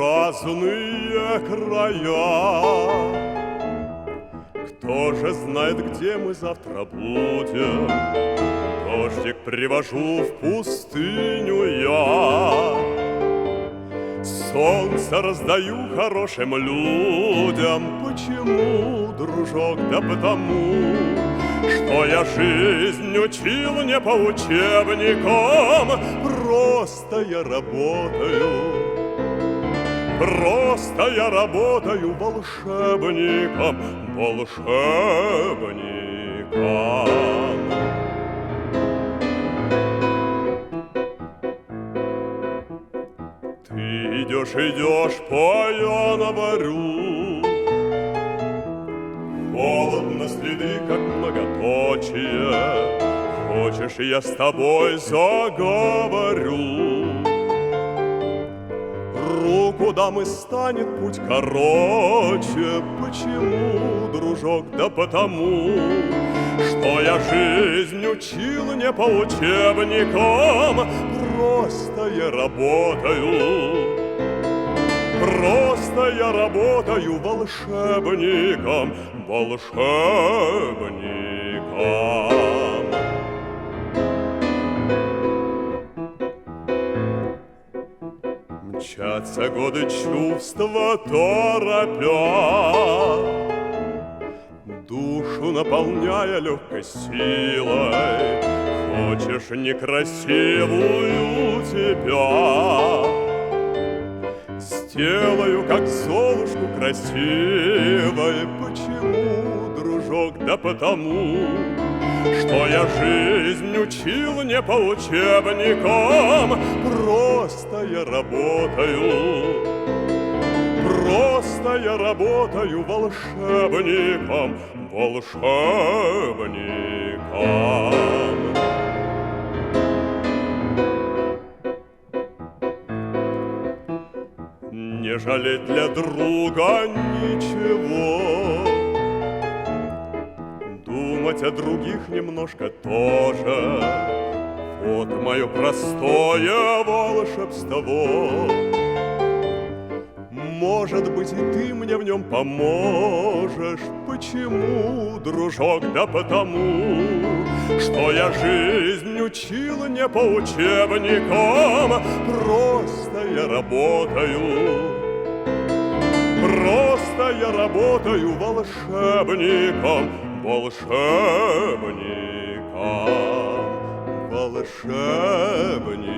разные края. Кто же знает, где мы завтра будем? Дождик привожу в пустыню я. Солнце раздаю хорошим людям. Почему, дружок? Да потому, что я жизнь учил не по учебникам. Просто я работаю. Просто я работаю волшебником, волшебником. Ты идешь, поя на барю. Холодно, следы, как многоточие. Хочешь, я с тобой заговорю? Руку дам и станет путь короче. Почему, дружок? Да потому, что я жизнь учил не по учебникам. Просто я работаю. Просто я работаю волшебником, волшебником. Мчатся годы чувства торопя, душу наполняя легкой силой. Хочешь некрасивую тебя, сделаю, как Золушку красивой. Почему, дружок? Да потому, что я жизнь учил не по учебникам. Просто я работаю. Просто я работаю волшебником, волшебником. Не жалеть для друга ничего, думать о других немножко тоже. Вот мое простое волшебство. Может быть, и ты мне в нем поможешь. Почему, дружок? Да потому, что я жизнь учил не по учебникам. Просто я работаю. Просто я работаю волшебником, волшебником, волшебником.